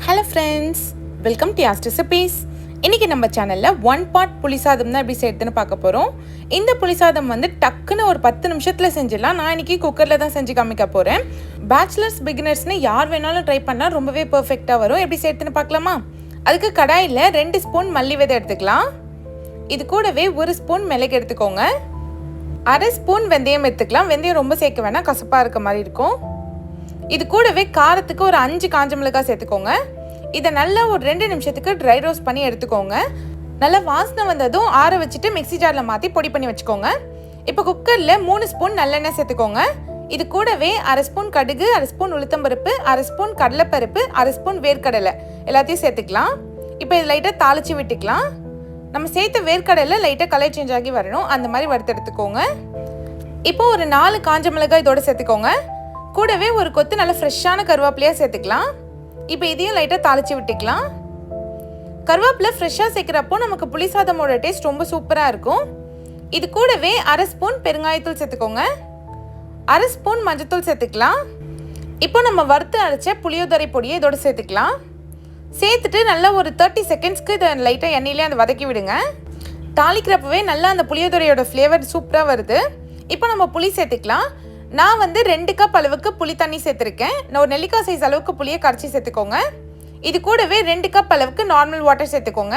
Hello friends, welcome to யாஸ் recipes. இன்றைக்கி நம்ம சேனலில் 1 பார்ட் புளிசாதம் தான் எப்படி செய்யறதுன்னு பார்க்க போகிறோம். இந்த புளிசாதம் வந்து டக்குன்னு ஒரு 10 நிமிஷத்தில் செஞ்சிடலாம். நான் இன்றைக்கி குக்கரில் தான் செஞ்சு காமிக்க போகிறேன். பேச்சுலர்ஸ் பிகினர்ஸ்னு யார் வேணாலும் ட்ரை பண்ணால் ரொம்பவே பர்ஃபெக்டாக வரும். எப்படி செய்யறதுன்னு பார்க்கலாமா? அதுக்கு கடாயில் 2 ஸ்பூன் மல்லி விதை எடுத்துக்கலாம். இது கூடவே 1 ஸ்பூன் மிளகு எடுத்துக்கோங்க. 1/2 ஸ்பூன் வெந்தயம் எடுத்துக்கலாம். வெந்தயம் ரொம்ப சேர்க்க வேணாம், கசப்பாக இருக்க மாதிரி இருக்கும். இது கூடவே காரத்துக்கு ஒரு 5 காஞ்ச மிளகாய் சேர்த்துக்கோங்க. இதை நல்லா ஒரு 2 நிமிஷத்துக்கு ட்ரை ரோஸ்ட் பண்ணி எடுத்துக்கோங்க. நல்லா வாசனை வந்ததும் ஆற வச்சுட்டு மிக்ஸி ஜாரில் மாற்றி பொடி பண்ணி வச்சுக்கோங்க. இப்போ குக்கரில் 3 ஸ்பூன் நல்லெண்ணெய் சேர்த்துக்கோங்க. இது கூடவே 1/2 ஸ்பூன் கடுகு, 1/2 ஸ்பூன் உளுத்தம்பருப்பு, 1/2 ஸ்பூன் கடலைப்பருப்பு, 1/2 ஸ்பூன் வேர்க்கடலை எல்லாத்தையும் சேர்த்துக்கலாம். இப்போ இது லைட்டாக தாளித்து விட்டுக்கலாம். நம்ம சேர்த்த வேர்க்கடலை லைட்டாக கலர் சேஞ்ச் ஆகி வரணும், அந்த மாதிரி வறுத்து எடுத்துக்கோங்க. இப்போ ஒரு 4 காஞ்ச மிளகாய் இதோட சேர்த்துக்கோங்க. கூடவே ஒரு கொத்து நல்ல ஃப்ரெஷ்ஷான கருவேப்பிலையாக சேர்த்துக்கலாம். இப்போ இதையும் லைட்டாக தாளித்து விட்டுக்கலாம். கருவேப்பிலை ஃப்ரெஷ்ஷாக சேர்க்குறப்போ நமக்கு புளிசாதமோட டேஸ்ட் ரொம்ப சூப்பராக இருக்கும். இது கூடவே 1/2 ஸ்பூன் பெருங்காயத்தூள் சேர்த்துக்கோங்க. 1/2 ஸ்பூன் மஞ்சத்தூள் சேர்த்துக்கலாம். இப்போ நம்ம வறுத்து அரைச்ச புளியோதரை பொடியை இதோட சேர்த்துக்கலாம். சேர்த்துட்டு நல்லா ஒரு 30 செகண்ட்ஸ்க்கு இதை லைட்டாக எண்ணெயிலே அந்த வதக்கி விடுங்க. தாளிக்கிறப்பவே நல்லா அந்த புளியோதரையோட ஃப்ளேவர் சூப்பராக வருது. இப்போ நம்ம புளி சேர்த்துக்கலாம். நான் வந்து 2 கப் அளவுக்கு புளி தண்ணி சேர்த்துருக்கேன். நான் ஒரு நெல்லிக்காய் சைஸ் அளவுக்கு புளியை கரைச்சி சேர்த்துக்கோங்க. இது கூடவே 2 கப் அளவுக்கு நார்மல் வாட்டர் சேர்த்துக்கோங்க.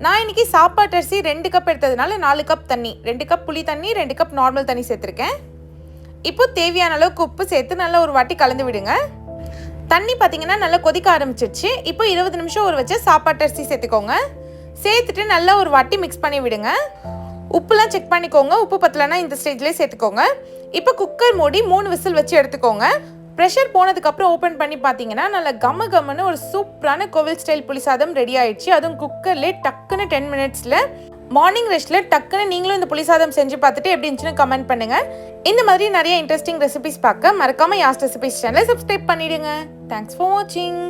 நான் இன்றைக்கி சாப்பாட்டு அரிசி 2 கப் எடுத்ததுனால 4 கப் தண்ணி, 2 கப் புளி தண்ணி, 2 கப் நார்மல் தண்ணி சேர்த்துருக்கேன். இப்போ தேவையான அளவுக்கு உப்பு சேர்த்து நல்லா ஒரு வாட்டி கலந்து விடுங்க. தண்ணி பார்த்திங்கன்னா நல்லா கொதிக்க ஆரம்பிச்சிருச்சு. இப்போ 20 நிமிஷம் ஊற வச்சு சாப்பாட்டு அரிசி சேர்த்துக்கோங்க. சேர்த்துட்டு நல்லா ஒரு வாட்டி மிக்ஸ் பண்ணி விடுங்க. உப்புலாம் செக் பண்ணிக்கோங்க. உப்பு பத்தலைன்னா இந்த ஸ்டேஜ்லேயே சேர்த்துக்கோங்க. இப்போ குக்கர் மூடி 3 விசில் வச்சு எடுத்துக்கோங்க. ப்ரெஷர் போனதுக்கப்புறம் ஓப்பன் பண்ணி பார்த்தீங்கன்னா நல்லா கம்மன்னு ஒரு சூப்பரான கோவில் ஸ்டைல் புளிசாதம் ரெடி ஆயிடுச்சு. அதுவும் குக்கர்லேயே டக்குன்னு 10 மினிட்ஸில். மார்னிங் ரெஸ்ட்டில் டக்குன்னு நீங்களும் இந்த புளிசாதம் செஞ்சு பார்த்துட்டு எப்படி இருந்துச்சுன்னு கமெண்ட் பண்ணுங்கள். இந்த மாதிரி நிறைய இன்ட்ரெஸ்டிங் ரெசிபிஸ் பார்க்க மறக்காமல் யாஸ் ரெசிபிஸ் சேனலை சப்ஸ்கிரைப் பண்ணிவிடுங்க. தேங்க்ஸ் ஃபார் வாட்சிங்.